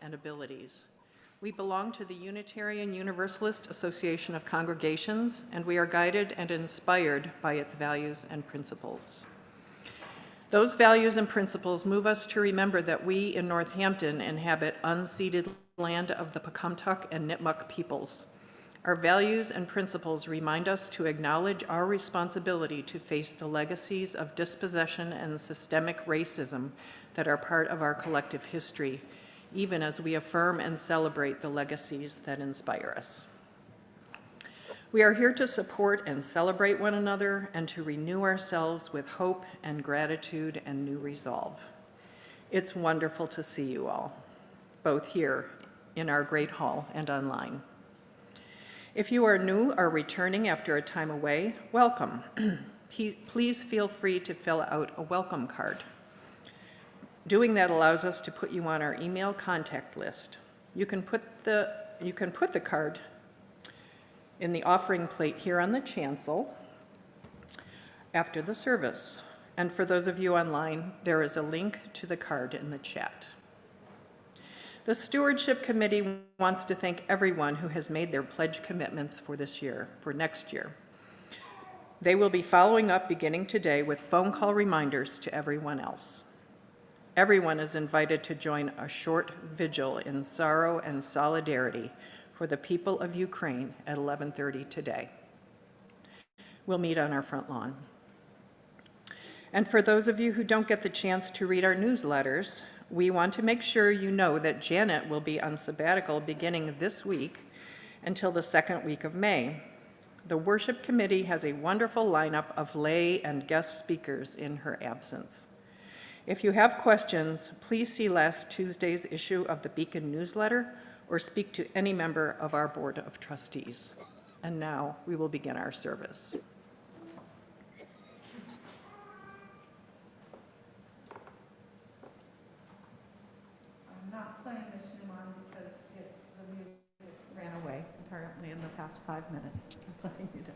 and abilities. We belong to the Unitarian Universalist Association of Congregations, and we are guided and inspired by its values and principles. Those values and principles move us to remember that we in Northampton inhabit unceded land of the Pecumtuck and Nipmuc peoples. Our values and principles remind us to acknowledge our responsibility to face the legacies of dispossession and systemic racism that are part of our collective history, even as we affirm and celebrate the legacies that inspire us. We are here to support and celebrate one another and to renew ourselves with hope and gratitude and new resolve. It's wonderful to see you all, both here in our great hall and online. If you are new or returning after a time away, welcome. Please feel free to fill out a welcome card. Doing that allows us to put you on our email contact list. You can put the card in the offering plate here on the chancel after the service. And for those of you online, there is a link to the card in the chat. The Stewardship Committee wants to thank everyone who has made their pledge commitments for next year. They will be following up beginning today with phone call reminders to everyone else. Everyone is invited to join a short vigil in sorrow and solidarity for the people of Ukraine at 11:30 today. We'll meet on our front lawn. And for those of you who don't get the chance to read our newsletters, we want to make sure you know that Janet will be on sabbatical beginning this week until the second week of May. The Worship Committee has a wonderful lineup of lay and guest speakers in her absence. If you have questions, please see last Tuesday's issue of the Beacon newsletter or speak to any member of our Board of Trustees. And now we will begin our service. I'm not playing this Schumann because the music ran away apparently in the past 5 minutes. Just letting you know.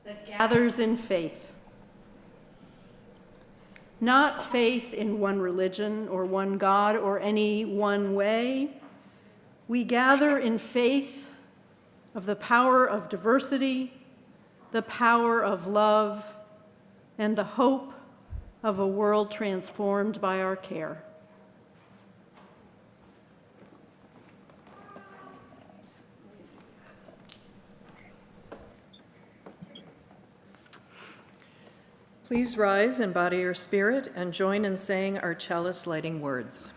That gathers in faith. Not faith in one religion or one God or any one way. We gather in faith of the power of diversity, the power of love, and the hope of a world transformed by our care. Please rise in body or spirit and join in saying our chalice lighting words.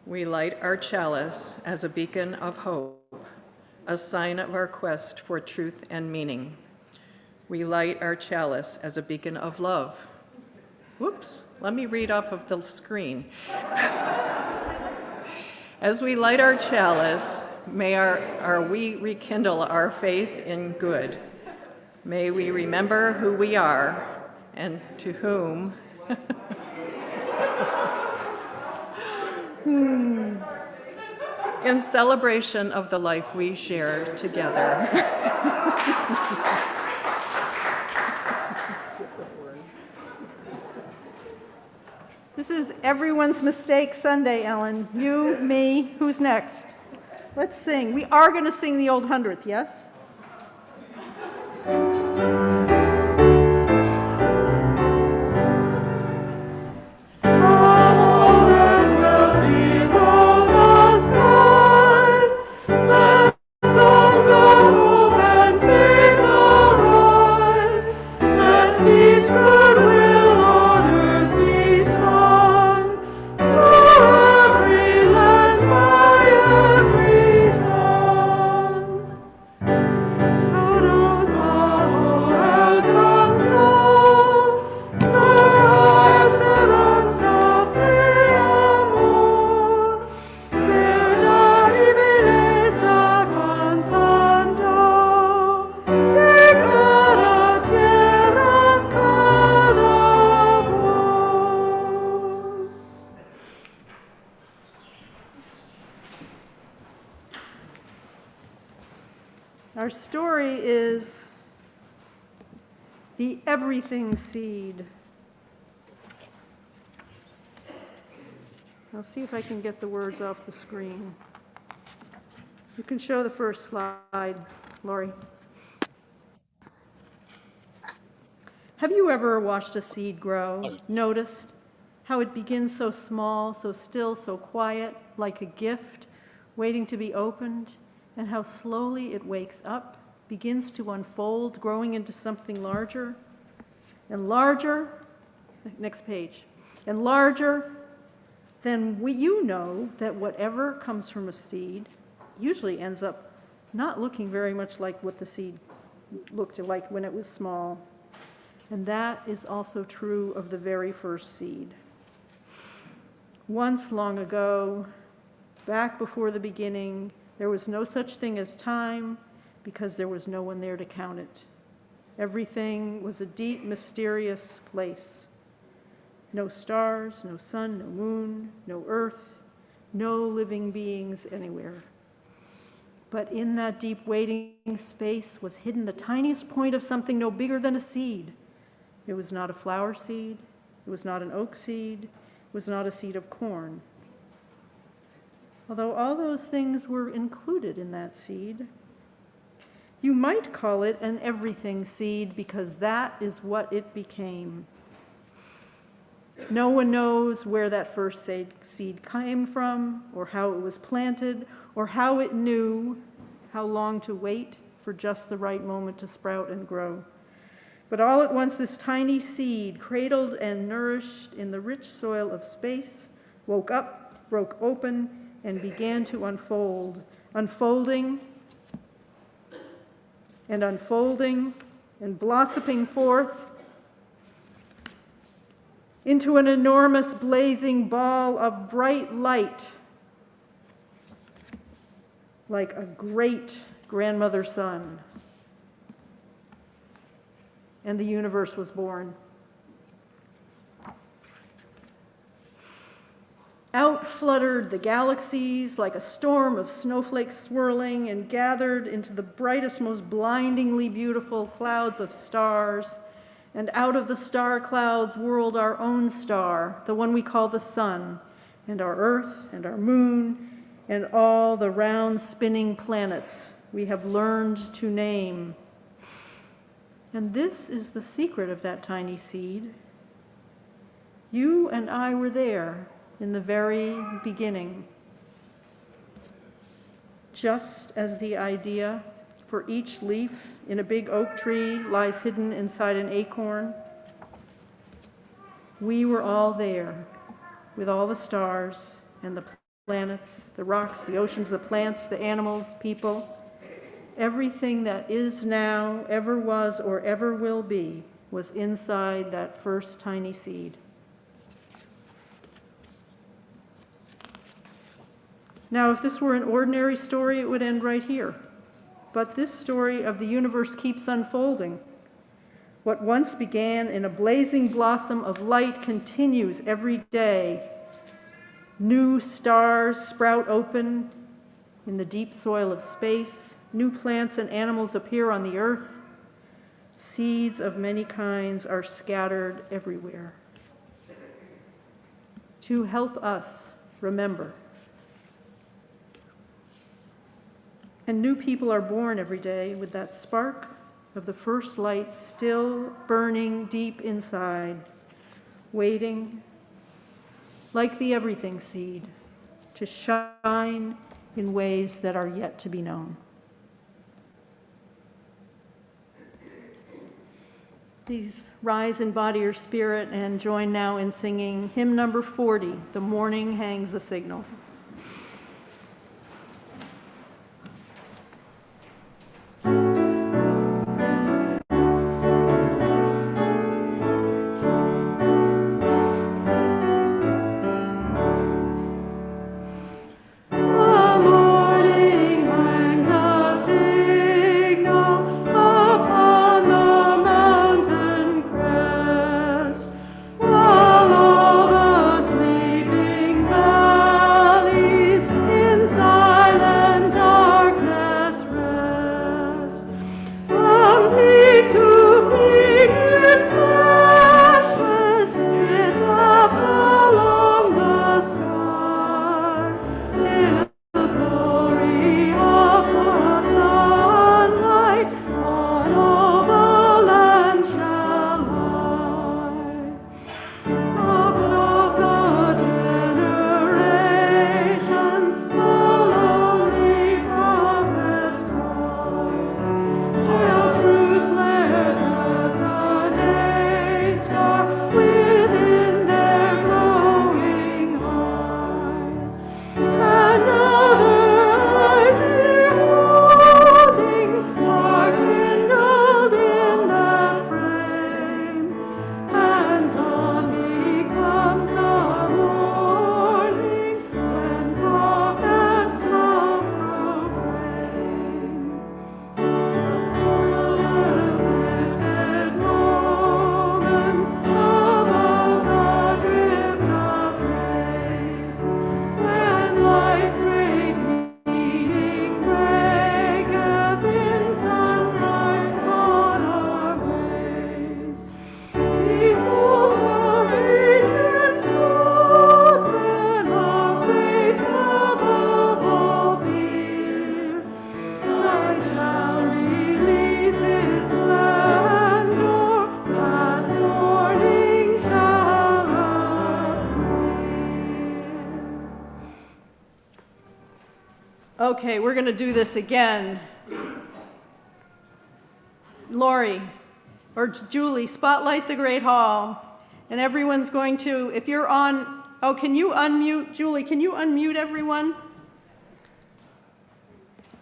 We light our chalice as a beacon of hope, a sign of our quest for truth and meaning. We light our chalice as a beacon of love. Whoops, let me read off of the screen. As we light our chalice, may we rekindle our faith in good. May we remember who we are and to whom in celebration of the life we share together. This is Everyone's Mistake Sunday, Ellen. You, me, who's next? Let's sing. We are going to sing the Old Hundredth, yes? Our story is the everything seed. I'll see if I can get the words off the screen. You can show the first slide, Lori. Have you ever watched a seed grow? Noticed how it begins so small, so still, so quiet, like a gift waiting to be opened? And how slowly it wakes up, begins to unfold, growing into something larger and larger, next page, and larger, then you know that whatever comes from a seed usually ends up not looking very much like what the seed looked like when it was small. And that is also true of the very first seed. Once long ago, back before the beginning, there was no such thing as time because there was no one there to count it. Everything was a deep, mysterious place. No stars, no sun, no moon, no earth, no living beings anywhere. But in that deep waiting space was hidden the tiniest point of something no bigger than a seed. It was not a flower seed. It was not an oak seed. It was not a seed of corn. Although all those things were included in that seed, you might call it an everything seed because that is what it became. No one knows where that first seed came from, or how it was planted, or how it knew how long to wait for just the right moment to sprout and grow. But all at once, this tiny seed, cradled and nourished in the rich soil of space, woke up, broke open, and began to unfold, unfolding and blossoming forth into an enormous blazing ball of bright light, like a great grandmother sun. And the universe was born. Out fluttered the galaxies like a storm of snowflakes swirling and gathered into the brightest, most blindingly beautiful clouds of stars. And out of the star clouds whirled our own star, the one we call the sun, and our earth and our moon, and all the round spinning planets we have learned to name. And this is the secret of that tiny seed. You and I were there in the very beginning. just as the idea for each leaf in a big oak tree lies hidden inside an acorn. We were all there with all the stars and the planets, the rocks, the oceans, the plants, the animals, people. Everything that is now, ever was, or ever will be was inside that first tiny seed. Now, if this were an ordinary story, it would end right here. But this story of the universe keeps unfolding. What once began in a blazing blossom of light continues every day. New stars sprout open in the deep soil of space. New plants and animals appear on the earth. Seeds of many kinds are scattered everywhere. To help us remember. And new people are born every day with that spark of the first light still burning deep inside, waiting, like the everything seed, to shine in ways that are yet to be known. Please rise in body or spirit and join now in singing hymn number 40, "The Morning Hangs a Signal." Okay, we're going to do this again. Lori or Julie, spotlight the Great Hall. And everyone's going to, if you're on, oh, can you unmute, Julie, can you unmute everyone?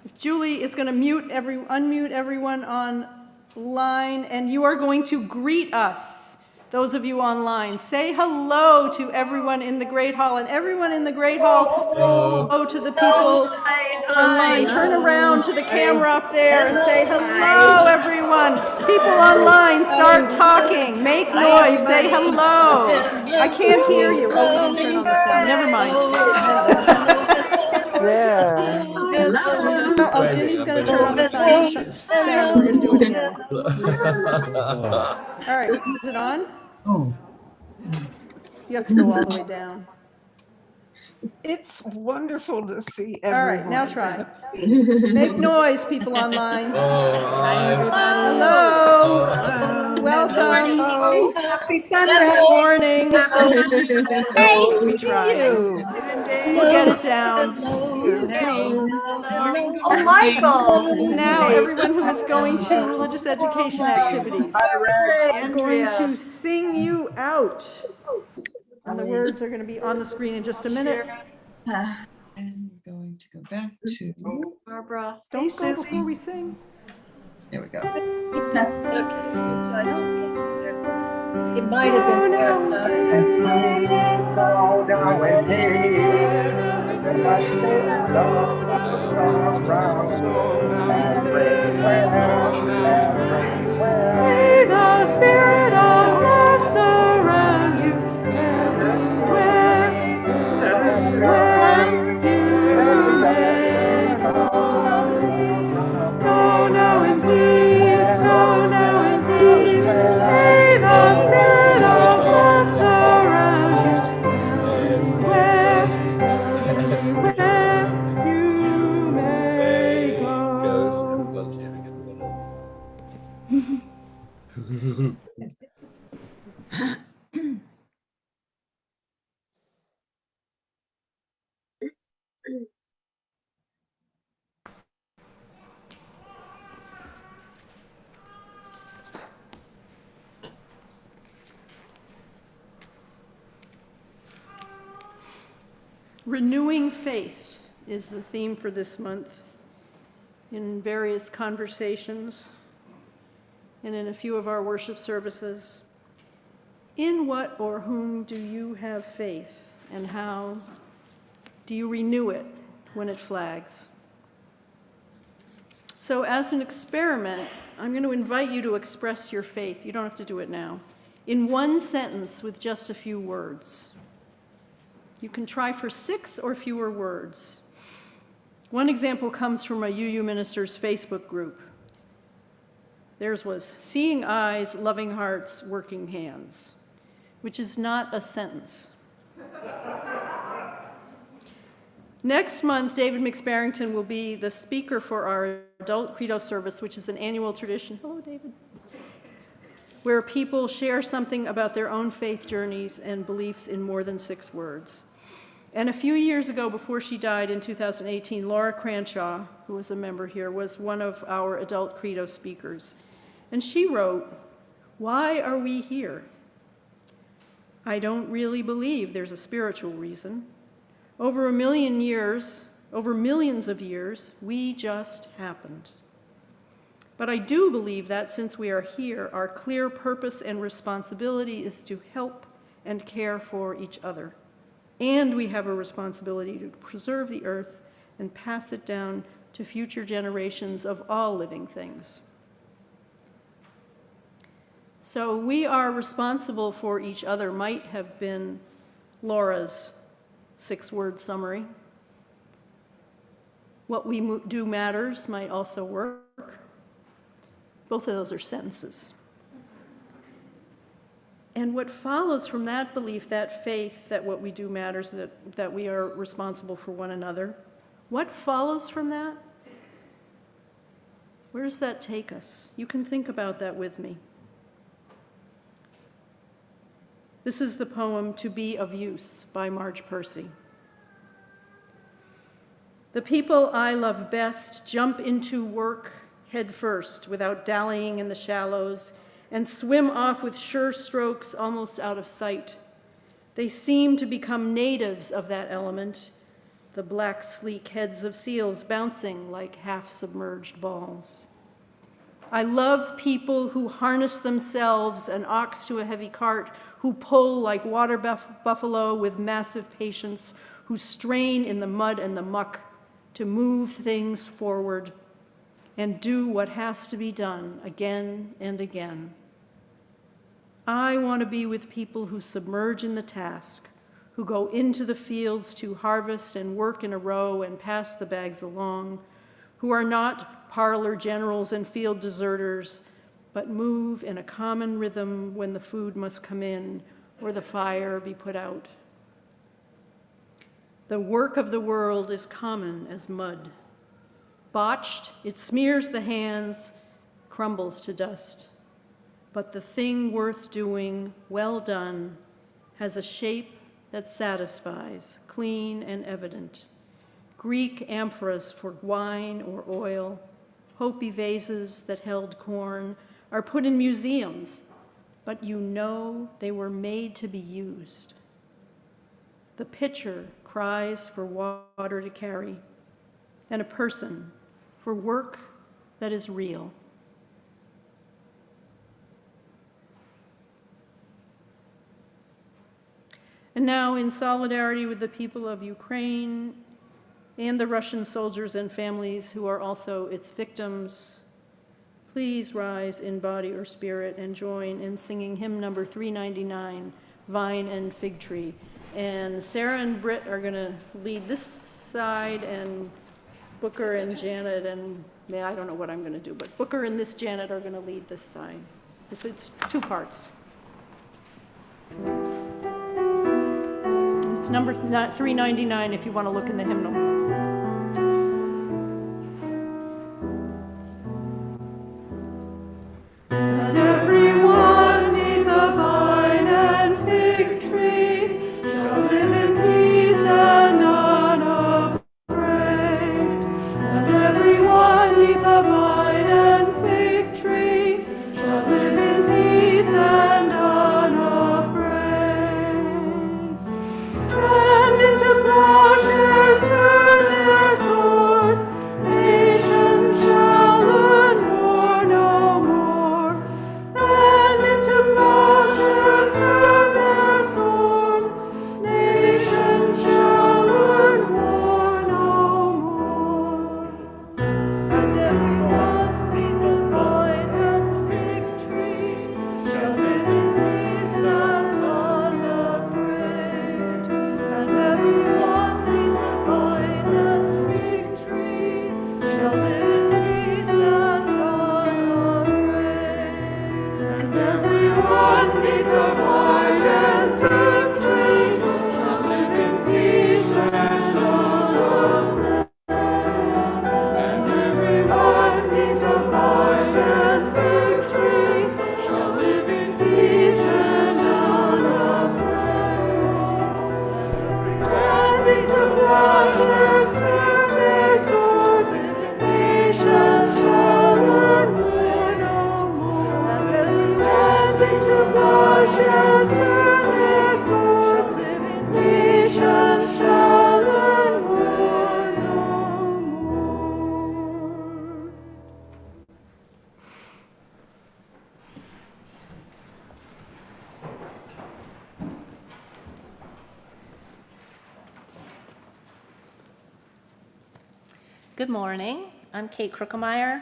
If Julie is going to unmute everyone online, and you are going to greet us. Those of you online, say hello to everyone in the Great Hall, and everyone in the Great Hall, say hello to the people online. Turn around to the camera up there and say hello, everyone. People online, start talking, make noise, say hello. I can't hear you. Oh, we didn't turn on the sound. Never mind. Yeah. Oh, Ginny's going to turn on the sound. We're going to do it again. All right, is it on? Oh. You have to go all the way down. It's wonderful to see All everyone. right, now try. Make noise, people online. Hi, everybody. Hello. Welcome. Hello. Happy Sunday morning. We try. We'll get it down. is. Oh, Michael! Now, everyone who is going to religious education activities, I'm going to sing you out. And the words are going to be on the screen in just a minute. And we're going to go back to, Barbara. Don't go before we sing. there we go. It might have been May the spirit of love surround you everywhere, everywhere you may go. Go now in peace, go now in peace. May the spirit of love surround you everywhere, everywhere you may go. Renewing faith is the theme for this month in various conversations and in a few of our worship services. In what or whom do you have faith, and how do you renew it when it flags? So as an experiment, I'm going to invite you to express your faith. You don't have to do it now. In one sentence with just a few words. You can try for 6 or fewer words. One example comes from a UU Ministers Facebook group. Theirs was, seeing eyes, loving hearts, working hands, which is not a sentence. Next month, David McSparrington will be the speaker for our Adult Credo service, which is an annual tradition. Hello, David. Where people share something about their own faith journeys and beliefs in more than 6 words. And a few years ago, before she died in 2018, Laura Cranshaw, who was a member here, was one of our Adult Credo speakers. And she wrote, "Why are we here? I don't really believe there's a spiritual reason. Over millions of years, we just happened. But I do believe that since we are here, our clear purpose and responsibility is to help and care for each other. And we have a responsibility to preserve the earth and pass it down to future generations of all living things." So we are responsible for each other might have been Laura's 6-word summary. What we do matters might also work. Both of those are sentences. And what follows from that belief, that faith, that what we do matters, that we are responsible for one another, what follows from that? Where does that take us? You can think about that with me. This is the poem To Be of Use by Marge Percy. The people I love best jump into work head first without dallying in the shallows and swim off with sure strokes almost out of sight. They seem to become natives of that element, the black, sleek heads of seals bouncing like half-submerged balls. I love people who harness themselves, an ox to a heavy cart, who pull like water buffalo with massive patience, who strain in the mud and the muck to move things forward and do what has to be done again and again. I want to be with people who submerge in the task, who go into the fields to harvest and work in a row and pass the bags along, who are not parlor generals and field deserters, but move in a common rhythm when the food must come in or the fire be put out. The work of the world is common as mud. Botched, it smears the hands, crumbles to dust. But the thing worth doing, well done, has a shape that satisfies, clean and evident, Greek amphoras for wine or oil, Hopi vases that held corn are put in museums, but you know they were made to be used. The pitcher cries for water to carry, and a person for work that is real. And now, in solidarity with the people of Ukraine and the Russian soldiers and families who are also its victims, please rise in body or spirit and join in singing hymn number 399, Vine and Fig Tree. And Sarah and Britt are going to lead this side, and Booker and Janet, and I don't know what I'm going to do, but Booker and this Janet are going to lead this side. It's two parts. It's number 399 if you want to look in the hymnal. And everyone neath the vine and fig tree shall live in peace and unafraid. And everyone neath the vine and fig tree shall live in peace and unafraid. And into plowshares turn their swords, nations shall learn war no more. And into plowshares turn their swords, nations shall learn war no more. And everyone neath the vine and fig tree shall live in peace and unafraid. And everyone neath the vine and fig tree shall live in peace and unafraid. And everyone neath the plowshares turn trees shall live in peace and unafraid. And everyone neath the plowshares turn trees shall live in peace and unafraid. And into plowshares turn their swords, nations shall learn war no more. And everyone into plowshares turn their swords, nations shall learn war no more. Good morning. I'm Kate Krookemeyer.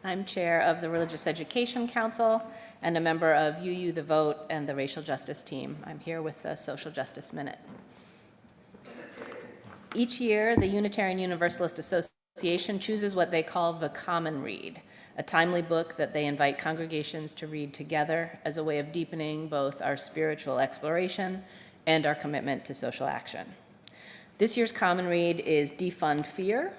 I'm chair of the Religious Education Council and a member of UU The Vote and the Racial Justice team. I'm here with the Social Justice Minute. Each year, the Unitarian Universalist Association chooses what they call the Common Read, a timely book that they invite congregations to read together as a way of deepening both our spiritual exploration and our commitment to social action. This year's Common Read is Defund Fear,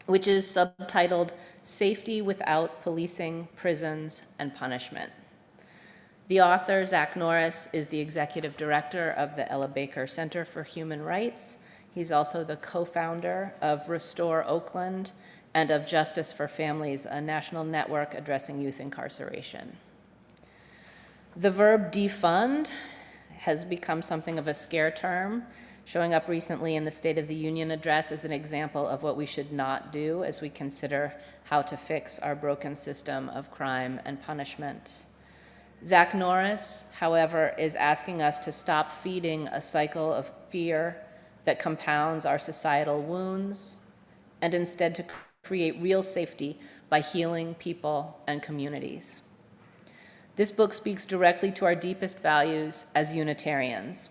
which is subtitled Safety Without Policing, Prisons, and Punishment. The author, Zach Norris, is the executive director of the Ella Baker Center for Human Rights. He's also the co-founder of Restore Oakland and of Justice for Families, a national network addressing youth incarceration. The verb defund has become something of a scare term, showing up recently in the State of the Union address as an example of what we should not do as we consider how to fix our broken system of crime and punishment. Zach Norris, however, is asking us to stop feeding a cycle of fear that compounds our societal wounds, and instead to create real safety by healing people and communities. This book speaks directly to our deepest values as Unitarians.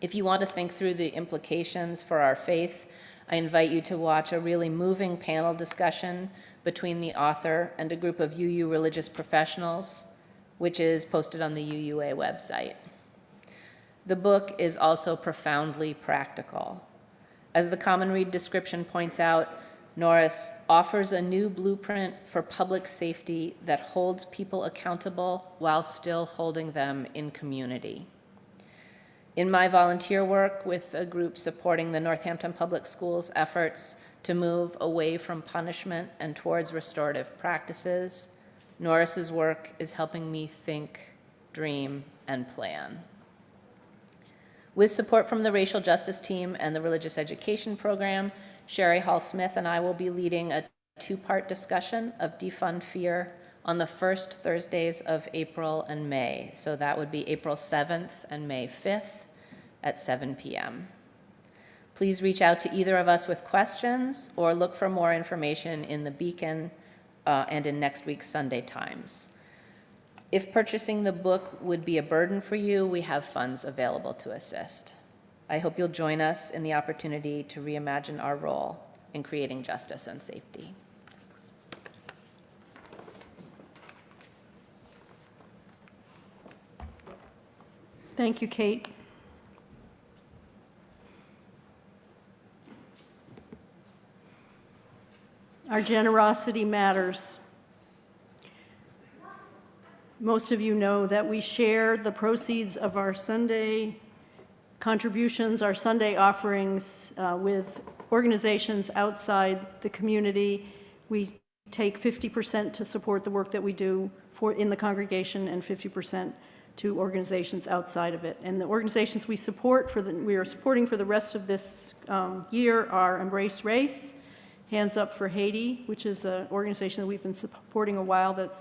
If you want to think through the implications for our faith, I invite you to watch a really moving panel discussion between the author and a group of UU religious professionals, which is posted on the UUA website. The book is also profoundly practical. As the Common Read description points out, Norris offers a new blueprint for public safety that holds people accountable while still holding them in community. In my volunteer work with a group supporting the Northampton Public Schools efforts to move away from punishment and towards restorative practices, Norris's work is helping me think, dream, and plan. With support from the Racial Justice Team and the Religious Education Program, Sherry Hall-Smith and I will be leading a two-part discussion of Defund Fear on the first Thursdays of April and May. So that would be April 7th and May 5th at 7 p.m. Please reach out to either of us with questions or look for more information in the Beacon and in next week's Sunday Times. If purchasing the book would be a burden for you, we have funds available to assist. I hope you'll join us in the opportunity to reimagine our role in creating justice and safety. Thank you, Kate. Our generosity matters. Most of you know that we share the proceeds of our Sunday contributions, our Sunday offerings with organizations outside the community. We take 50% to support the work that we do in the congregation and 50% to organizations outside of it. And the organizations we are supporting for the rest of this year are Embrace Race, Hands Up for Haiti, which is an organization that we've been supporting a while that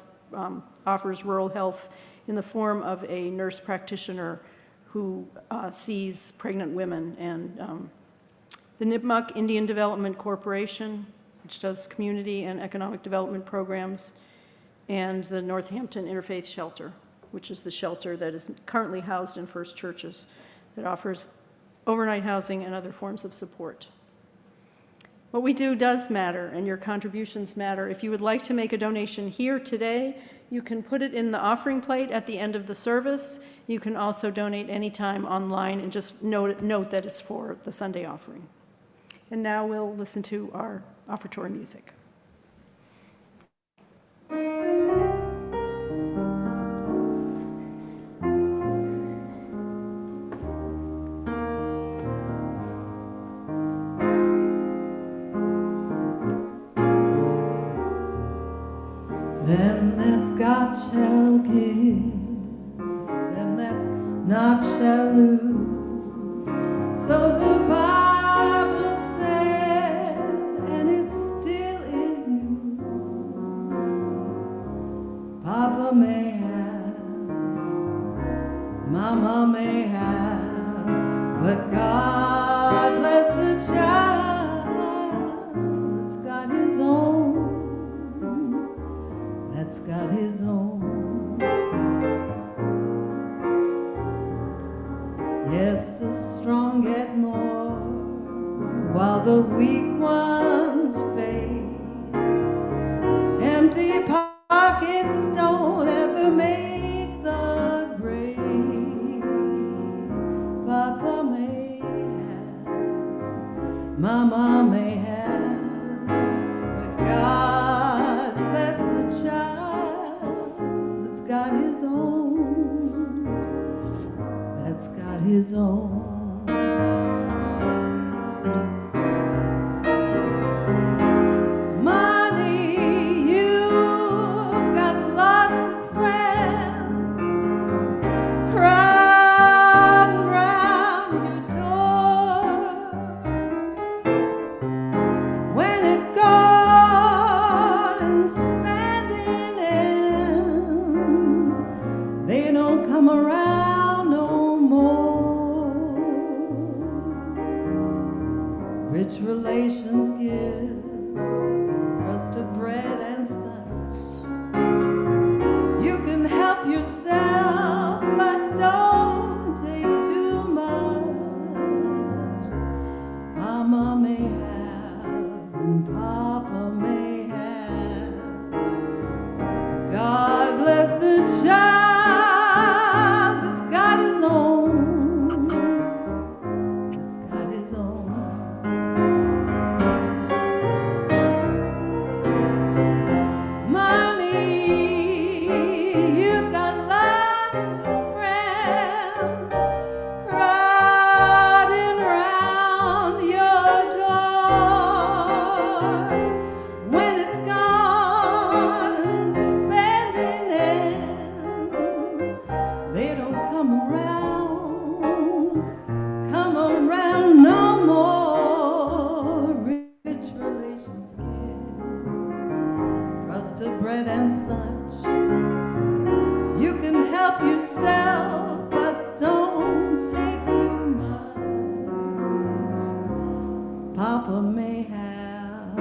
offers rural health in the form of a nurse practitioner who sees pregnant women, and the Nipmuc Indian Development Corporation, which does community and economic development programs, and the Northampton Interfaith Shelter, which is the shelter that is currently housed in First Churches that offers overnight housing and other forms of support. What we do does matter, and your contributions matter. If you would like to make a donation here today, you can put it in the offering plate at the end of the service. You can also donate anytime online, and just note that it's for the Sunday offering. And now we'll listen to our offertory music. Them that's got shall give, them that's not shall lose. So the Bible said, and it still is news. Papa may have, Mama may have, but God bless the child that's got his own. That's got his own. Yes, the strong get more, while the weak ones fade. Empty pockets don't ever make the grave. Papa may have, Mama may have, but God bless the child that's got his own, that's got his own. Money, you've got lots of friends crowding round your door. When it gone and spending ends, they don't come around no more. Rich relations give crust of bread and such. You can help yourself, but don't take too much. Mama may have and Papa may have. God bless the child that's got his own, that's got his own. Money, you've got lots of friends crowding Papa may have,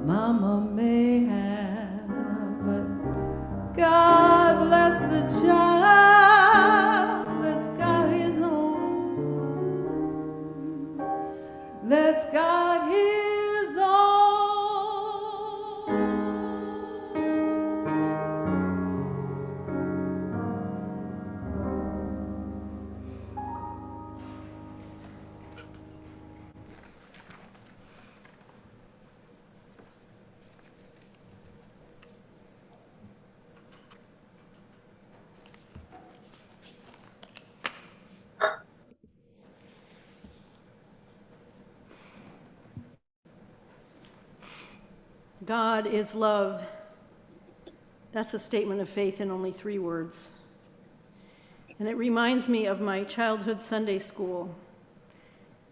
Mama may have, but God bless the child that's got his own, that's got his own. God is love. That's a statement of faith in only 3 words. And it reminds me of my childhood Sunday school.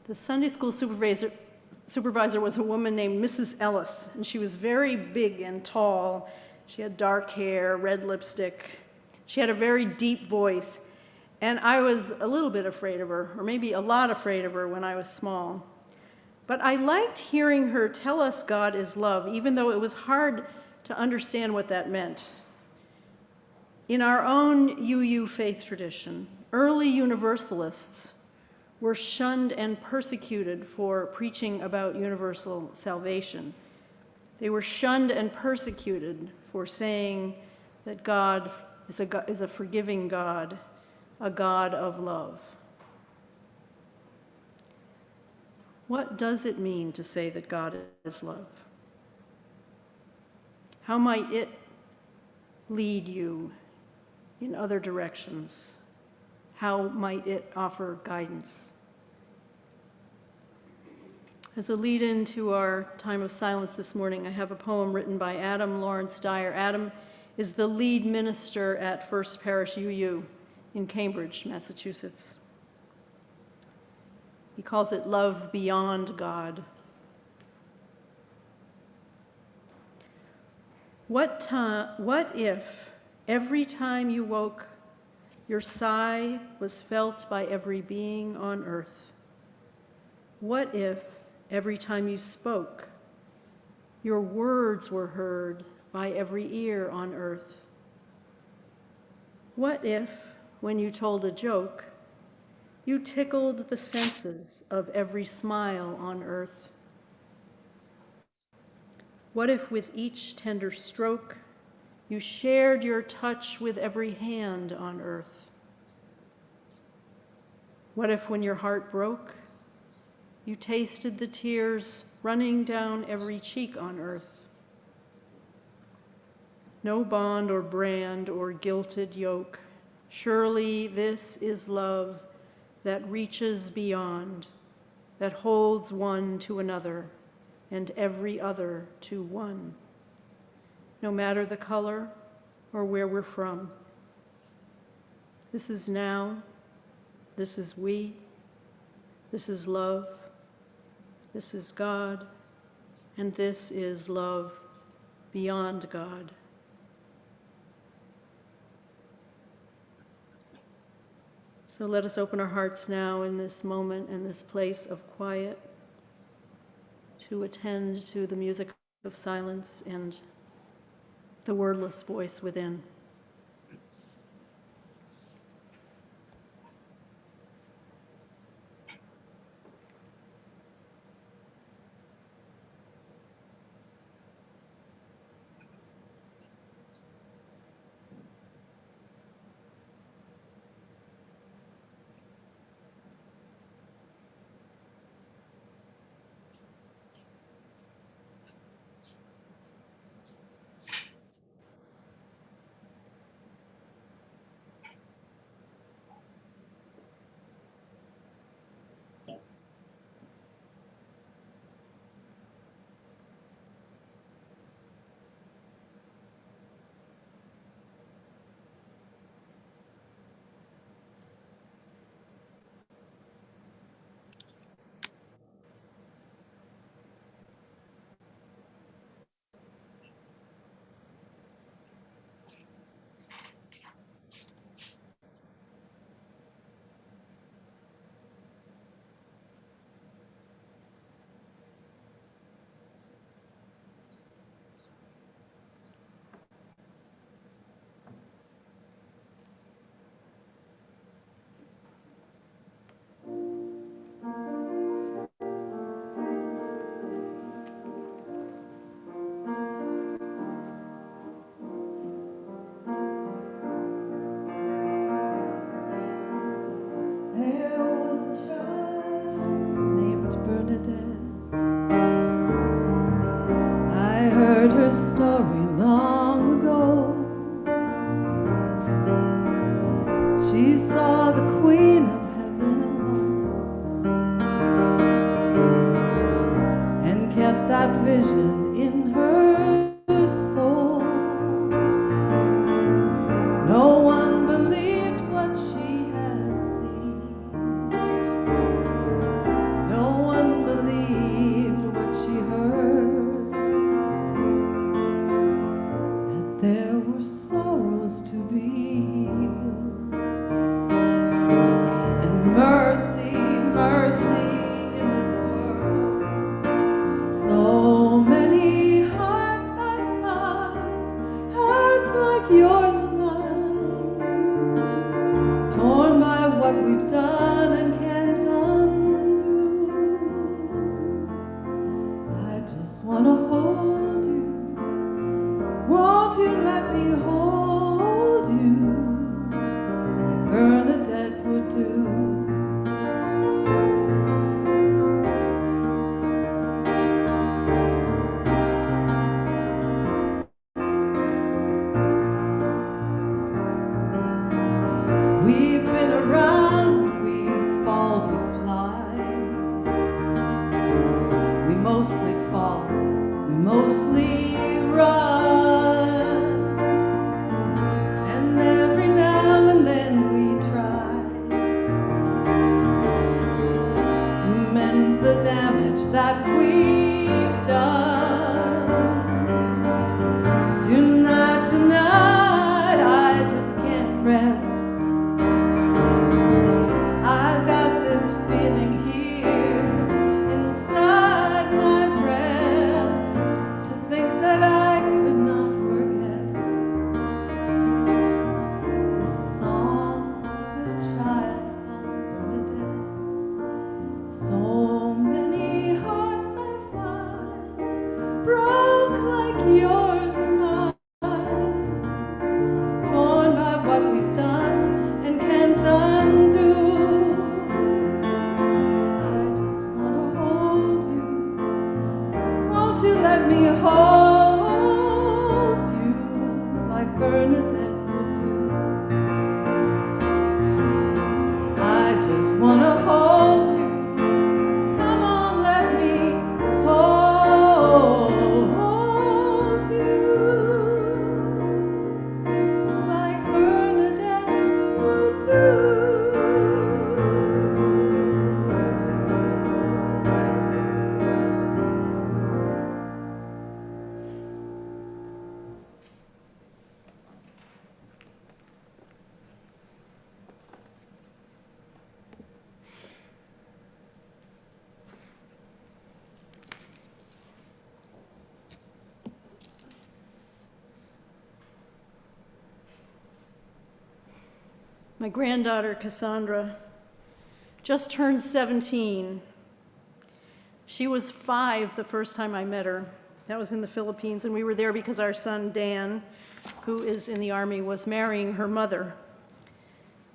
The Sunday school supervisor was a woman named Mrs. Ellis, and she was very big and tall. She had dark hair, red lipstick. She had a very deep voice, and I was a little bit afraid of her, or maybe a lot afraid of her when I was small. But I liked hearing her tell us God is love, even though it was hard to understand what that meant. In our own UU faith tradition, early Universalists were shunned and persecuted for preaching about universal salvation. They were shunned and persecuted for saying that God is a forgiving God, a God of love. What does it mean to say that God is love? How might it lead you in other directions? How might it offer guidance? As a lead-in to our time of silence this morning, I have a poem written by Adam Lawrence Dyer. Adam is the lead minister at First Parish UU in Cambridge, Massachusetts. He calls it Love Beyond God. What if every time you woke, your sigh was felt by every being on earth? What if every time you spoke, your words were heard by every ear on earth? What if, when you told a joke, you tickled the senses of every smile on earth? What if with each tender stroke, you shared your touch with every hand on earth? What if when your heart broke, you tasted the tears running down every cheek on earth? No bond or brand or gilted yoke. Surely this is love that reaches beyond, that holds one to another and every other to one, no matter the color or where we're from. This is now, this is we, this is love, this is God, and this is love beyond God. So let us open our hearts now in this moment and this place of quiet to attend to the music of silence and the wordless voice within. heard her story long ago. She saw the Queen of Heaven once and kept that vision in her soul. No one believed what she had seen. No one believed what she heard, that there were sorrows to be healed, and mercy, mercy in this world. So many hearts I find, hearts like yours and mine, torn by what we've done and can't undo. I just wanna hold you. Won't you let me hold you like Bernadette would do? We've been around, we fall, we fly. We mostly fall, we mostly run. And every now and then we try to mend the damage that we've done. Tonight, I just can't rest. I've got this feeling here inside my breast, to think that I could not forget this song, this child called Bernadette. So many hearts I find broke like yours and mine, torn by what we've done and can't undo. I just wanna hold you. Won't you let me hold you like Bernadette would do? I just wanna hold you. Come on, let me hold you like Bernadette would do. My granddaughter, Cassandra, just turned 17. She was 5 the first time I met her. That was in the Philippines, and we were there because our son, Dan, who is in the Army, was marrying her mother.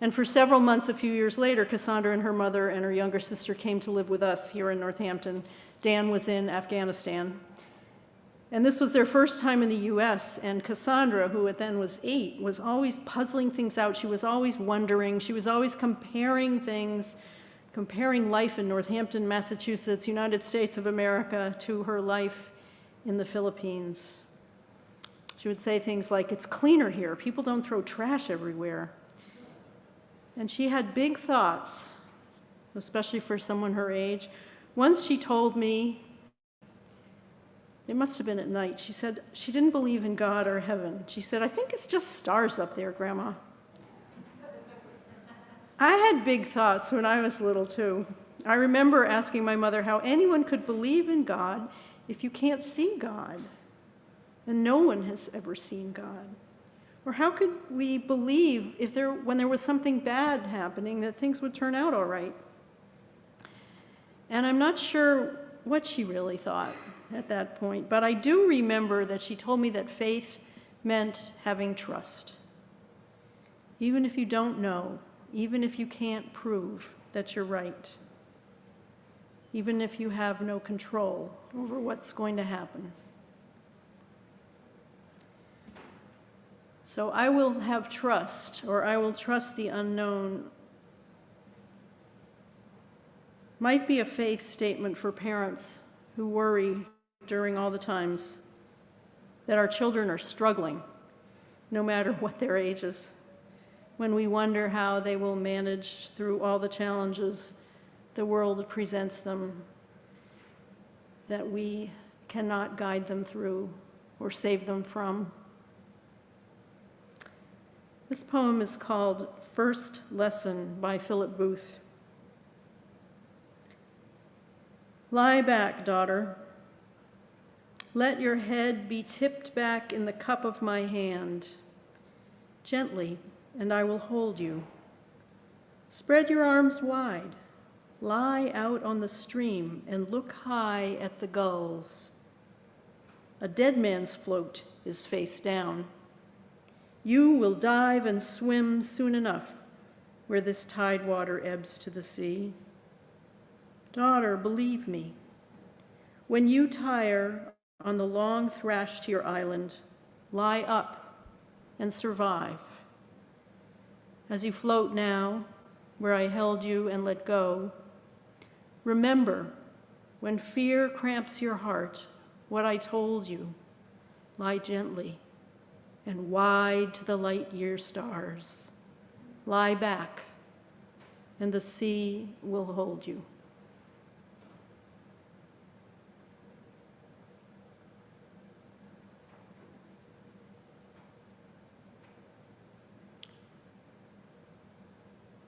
And for several months, a few years later, Cassandra and her mother and her younger sister came to live with us here in Northampton. Dan was in Afghanistan. And this was their first time in the US, and Cassandra, who then was 8, was always puzzling things out. She was always wondering. She was always comparing things, comparing life in Northampton, Massachusetts, United States of America, to her life in the Philippines. She would say things like, "It's cleaner here. People don't throw trash everywhere." And she had big thoughts, especially for someone her age. Once she told me, it must have been at night, she said she didn't believe in God or heaven. She said, "I think it's just stars up there, Grandma." I had big thoughts when I was little, too. I remember asking my mother how anyone could believe in God if you can't see God, and no one has ever seen God. Or how could we believe if when there was something bad happening, that things would turn out all right? And I'm not sure what she really thought at that point, but I do remember that she told me that faith meant having trust. Even if you don't know, even if you can't prove that you're right, even if you have no control over what's going to happen. So I will have trust, or I will trust the unknown, might be a faith statement for parents who worry during all the times that our children are struggling, no matter what their ages, when we wonder how they will manage through all the challenges the world presents them, that we cannot guide them through or save them from. This poem is called First Lesson by Philip Booth. Lie back, daughter. Let your head be tipped back in the cup of my hand. Gently, and I will hold you. Spread your arms wide. Lie out on the stream and look high at the gulls. A dead man's float is face down. You will dive and swim soon enough where this tide water ebbs to the sea. Daughter, believe me, when you tire on the long thrash to your island, lie up and survive. As you float now, where I held you and let go, remember, when fear cramps your heart, what I told you, lie gently and wide to the light year stars. Lie back, and the sea will hold you.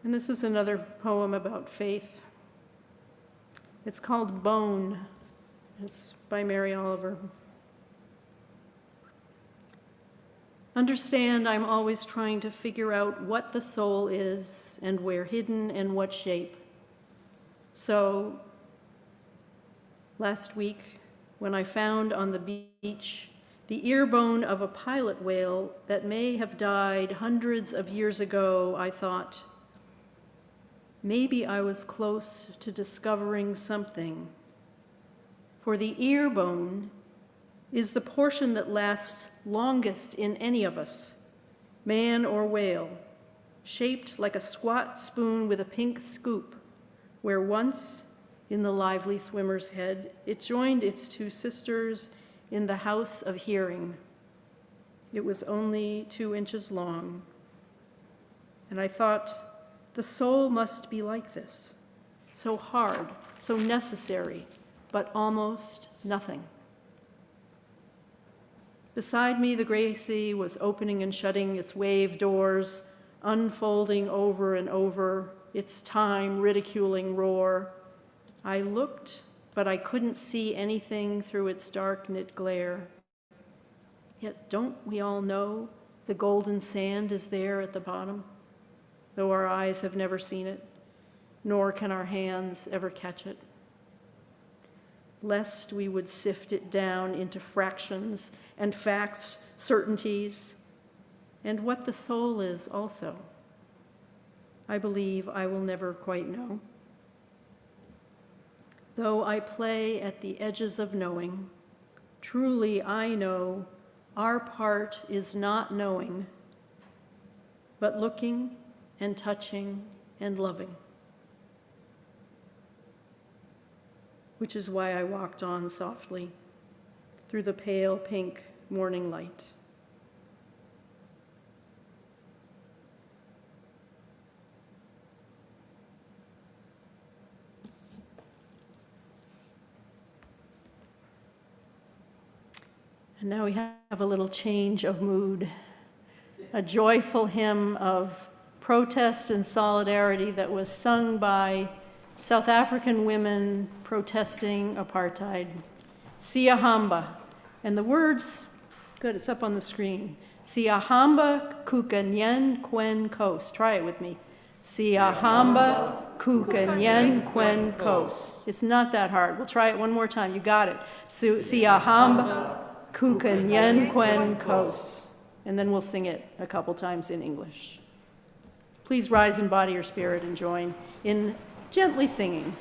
And this is another poem about faith. It's called Bone. It's by Mary Oliver. Understand, I'm always trying to figure out what the soul is and where hidden and what shape. So, last week, when I found on the beach the ear bone of a pilot whale that may have died hundreds of years ago, I thought, maybe I was close to discovering something. For the ear bone is the portion that lasts longest in any of us, man or whale, shaped like a squat spoon with a pink scoop, where once, in the lively swimmer's head, it joined its two sisters in the house of hearing. It was only 2 inches long. And I thought, the soul must be like this, so hard, so necessary, but almost nothing. Beside me, the gray sea was opening and shutting its wave doors, unfolding over and over, its time ridiculing roar. I looked, but I couldn't see anything through its dark knit glare. Yet don't we all know the golden sand is there at the bottom? Though our eyes have never seen it, nor can our hands ever catch it. Lest we would sift it down into fractions and facts, certainties, and what the soul is also. I believe I will never quite know. Though I play at the edges of knowing, truly I know our part is not knowing, but looking and touching and loving. Which is why I walked on softly through the pale pink morning light. And now we have a little change of mood, a joyful hymn of protest and solidarity that was sung by South African women protesting apartheid. Siyahamba. And the words, good, it's up on the screen. Siyahamba kukanyen kwen kos. Try it with me. Siyahamba kukanyen kwen kos. It's not that hard. We'll try it one more time. You got it. Siyahamba kukanyen kwen kos. And then we'll sing it a couple times in English. Please rise in body or spirit and join in gently singing.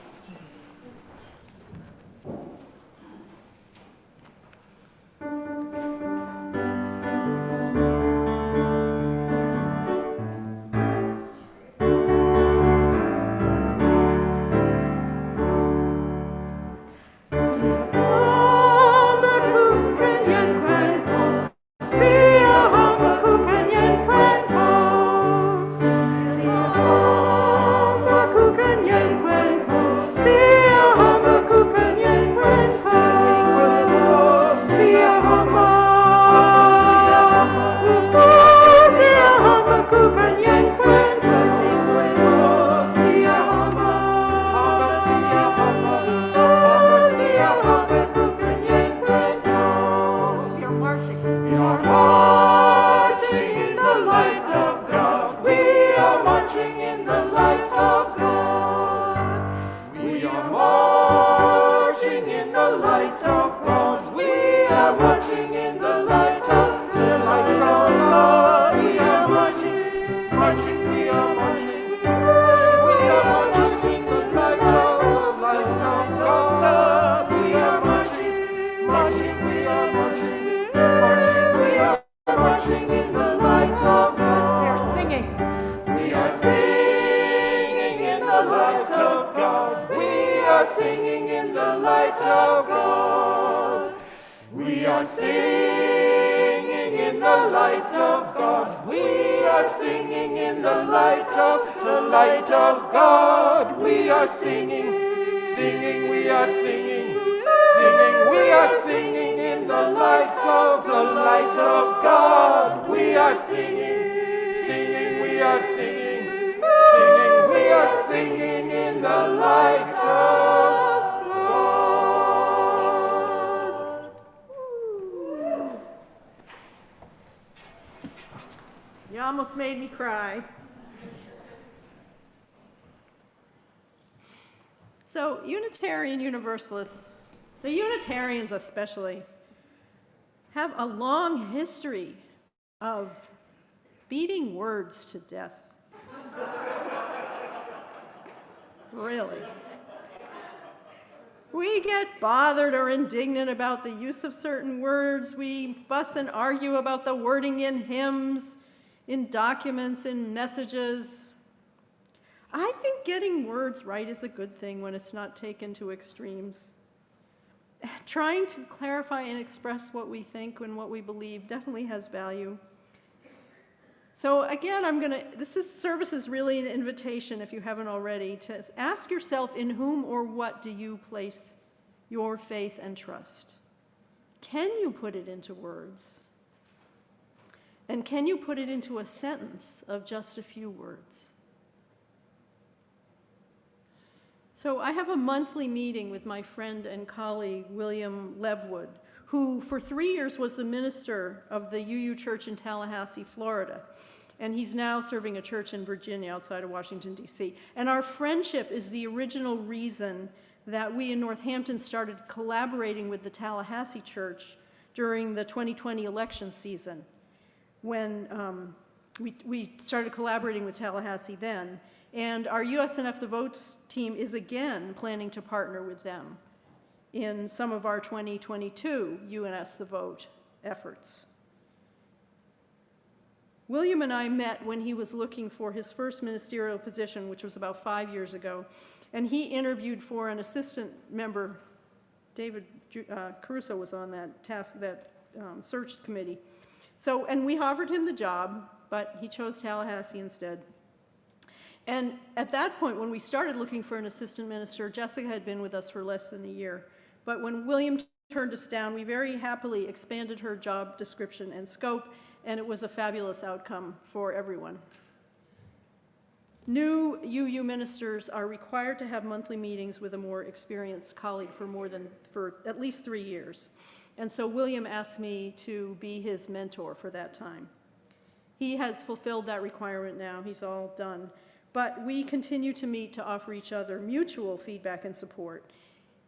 light of God. We are singing in the light of God. We are singing in the light of God. We are singing, singing, we are singing, singing, we are singing in the light of God. We are singing, singing, we are singing, singing, we are singing in the light of God. You almost made me cry. So, Unitarian Universalists, the Unitarians especially, have a long history of beating words to death. Really. We get bothered or indignant about the use of certain words. We fuss and argue about the wording in hymns, in documents, in messages. I think getting words right is a good thing when it's not taken to extremes. Trying to clarify and express what we think and what we believe definitely has value. So again, this service is really an invitation, if you haven't already, to ask yourself, in whom or what do you place your faith and trust? Can you put it into words? And can you put it into a sentence of just a few words? So I have a monthly meeting with my friend and colleague, William Levewood, who for 3 years was the minister of the UU Church in Tallahassee, Florida. And he's now serving a church in Virginia outside of Washington, D.C. And our friendship is the original reason that we in Northampton started collaborating with the Tallahassee Church during the 2020 election season, when we started collaborating with Tallahassee then. And our USNF The Votes team is again planning to partner with them in some of our 2022 UNS The Vote efforts. William and I met when he was looking for his first ministerial position, which was about 5 years ago, and he interviewed for an assistant member. David Caruso was on that search committee. So, and we offered him the job, but he chose Tallahassee instead. And at that point, when we started looking for an assistant minister, Jessica had been with us for less than a year. But when William turned us down, we very happily expanded her job description and scope, and it was a fabulous outcome for everyone. New UU ministers are required to have monthly meetings with a more experienced colleague for at least 3 years. And so William asked me to be his mentor for that time. He has fulfilled that requirement now. He's all done. But we continue to meet to offer each other mutual feedback and support.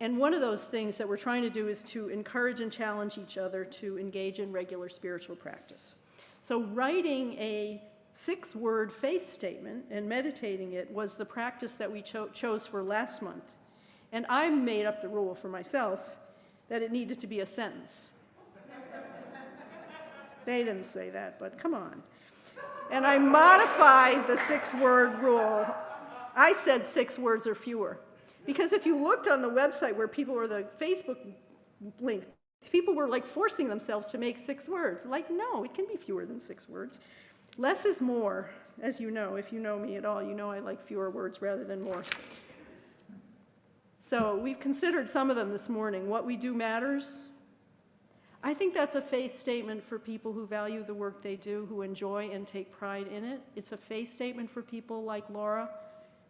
And one of those things that we're trying to do is to encourage and challenge each other to engage in regular spiritual practice. So writing a 6-word faith statement and meditating it was the practice that we chose for last month. And I made up the rule for myself that it needed to be a sentence. They didn't say that, but come on. And I modified the 6-word rule. I said 6 words or fewer. Because if you looked on the website where people were, the Facebook link, people were like forcing themselves to make 6 words. Like, no, it can be fewer than 6 words. Less is more, as you know. If you know me at all, you know I like fewer words rather than more. So we've considered some of them this morning. What we do matters. I think that's a faith statement for people who value the work they do, who enjoy and take pride in it. It's a faith statement for people like Laura,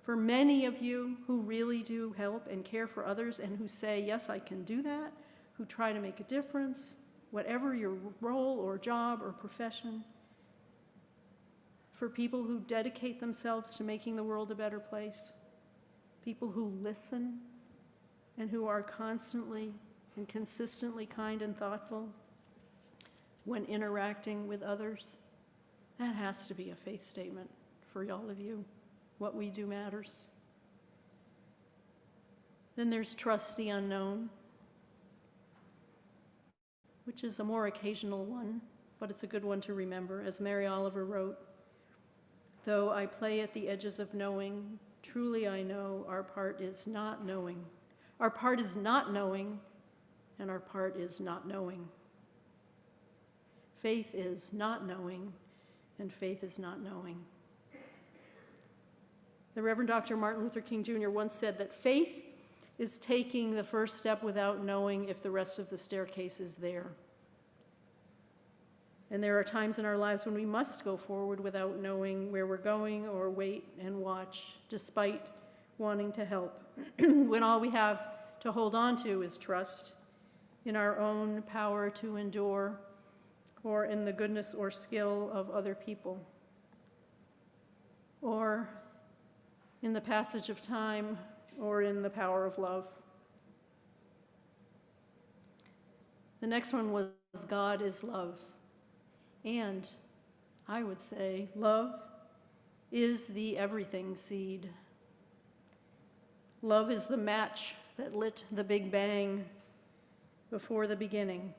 for many of you who really do help and care for others and who say, yes, I can do that, who try to make a difference, whatever your role or job or profession. For people who dedicate themselves to making the world a better place, people who listen and who are constantly and consistently kind and thoughtful when interacting with others. That has to be a faith statement for all of you. What we do matters. Then there's trust the unknown, which is a more occasional one, but it's a good one to remember. As Mary Oliver wrote, though I play at the edges of knowing, truly I know our part is not knowing. Our part is not knowing, and our part is not knowing. Faith is not knowing, and faith is not knowing. The Reverend Dr. Martin Luther King Jr. once said that faith is taking the first step without knowing if the rest of the staircase is there. And there are times in our lives when we must go forward without knowing where we're going, or wait and watch despite wanting to help, when all we have to hold on to is trust in our own power to endure, or in the goodness or skill of other people, or in the passage of time, or in the power of love. The next one was God is love. And I would say love is the everything seed. Love is the match that lit the Big Bang before the beginning,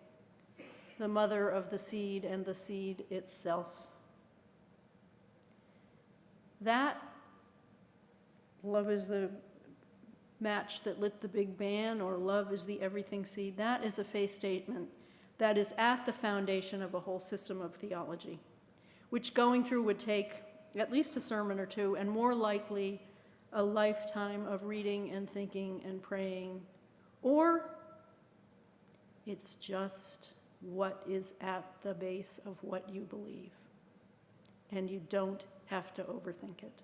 the mother of the seed and the seed itself. That love is the match that lit the Big Bang, or love is the everything seed. That is a faith statement that is at the foundation of a whole system of theology, which going through would take at least a sermon or two, and more likely a lifetime of reading and thinking and praying. Or it's just what is at the base of what you believe, and you don't have to overthink it.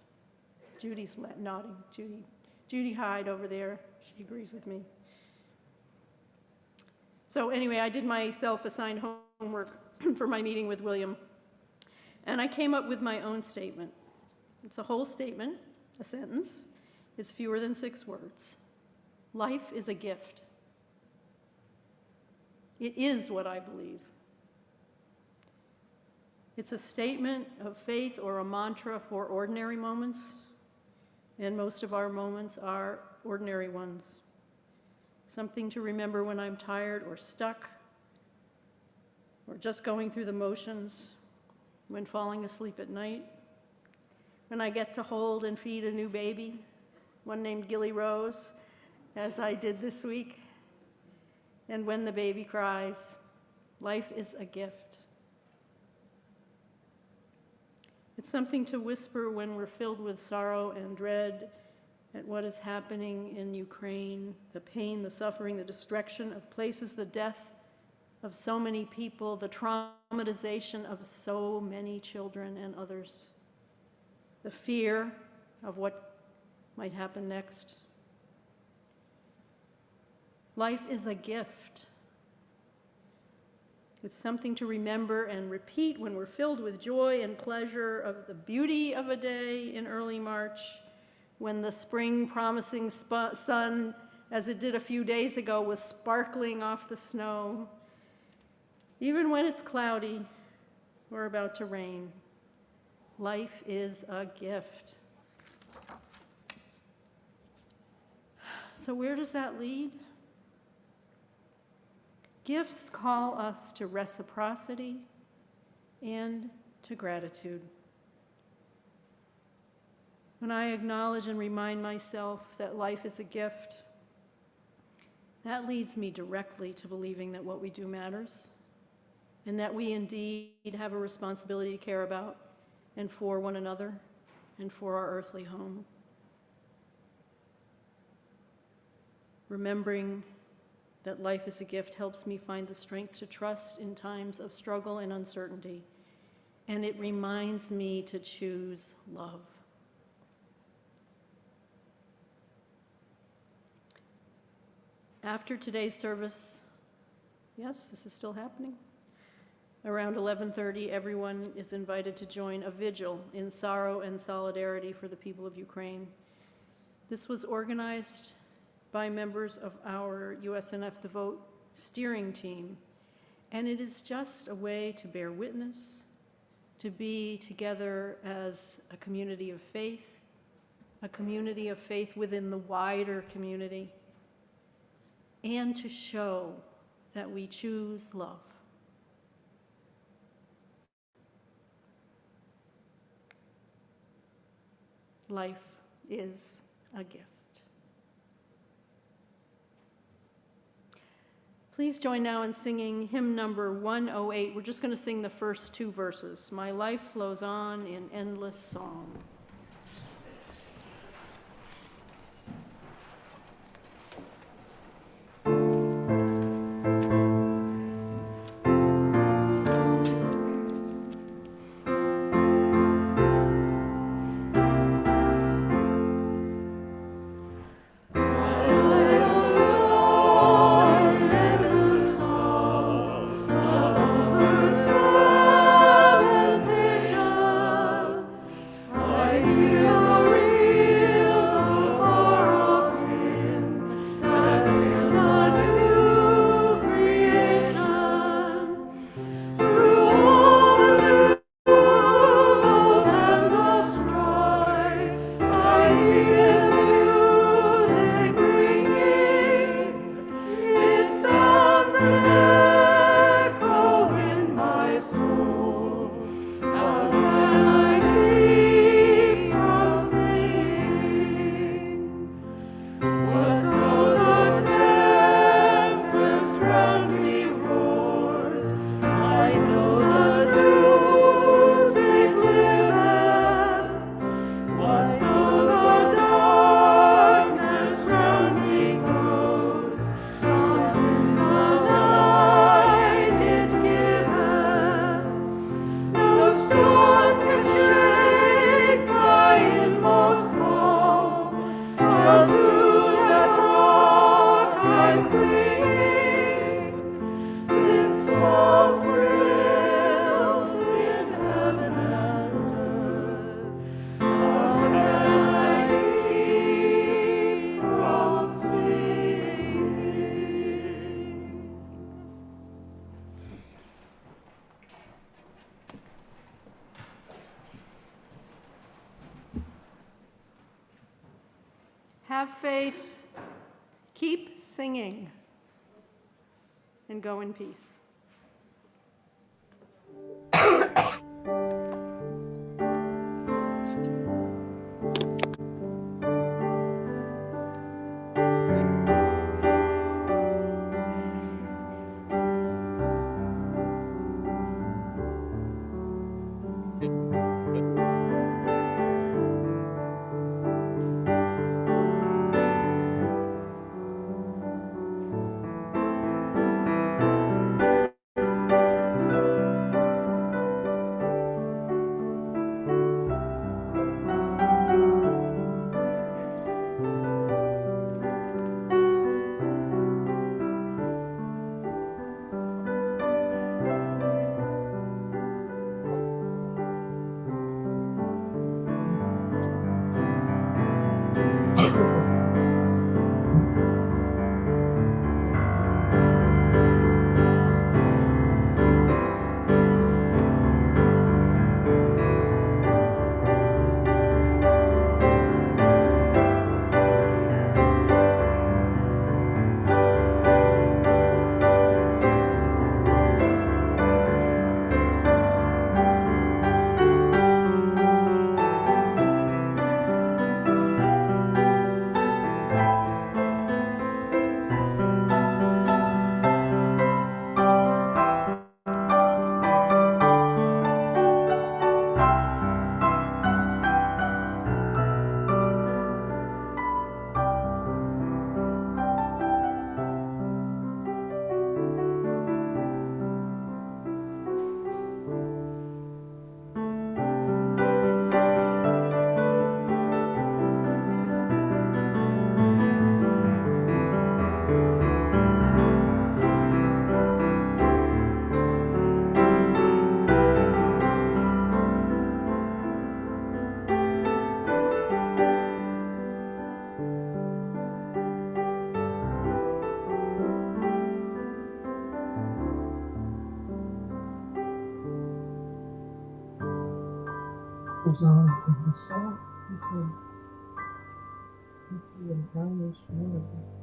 Judy's nodding. Judy Hyde over there, she agrees with me. So anyway, I did my self-assigned homework for my meeting with William, and I came up with my own statement. It's a whole statement, a sentence. It's fewer than 6 words. Life is a gift. It is what I believe. It's a statement of faith or a mantra for ordinary moments, and most of our moments are ordinary ones. Something to remember when I'm tired or stuck, or just going through the motions, when falling asleep at night, when I get to hold and feed a new baby, one named Gilly Rose, as I did this week, and when the baby cries. Life is a gift. It's something to whisper when we're filled with sorrow and dread at what is happening in Ukraine, the pain, the suffering, the destruction of places, the death of so many people, the traumatization of so many children and others, the fear of what might happen next. Life is a gift. It's something to remember and repeat when we're filled with joy and pleasure of the beauty of a day in early March, when the spring promising sun, as it did a few days ago, was sparkling off the snow. Even when it's cloudy or about to rain, life is a gift. So where does that lead? Gifts call us to reciprocity and to gratitude. When I acknowledge and remind myself that life is a gift, that leads me directly to believing that what we do matters, and that we indeed have a responsibility to care about and for one another and for our earthly home. Remembering that life is a gift helps me find the strength to trust in times of struggle and uncertainty, and it reminds me to choose love. After today's service, yes, this is still happening, around 11:30, everyone is invited to join a vigil in sorrow and solidarity for the people of Ukraine. This was organized by members of our USNF The Vote steering team, and it is just a way to bear witness, to be together as a community of faith within the wider community, and to show that we choose love. Life is a gift. Please join now in singing hymn number 108. We're just going to sing the first two verses. My life flows on in endless song. Have faith, keep singing, and go in peace. Goes on in the song is with the brownish melody.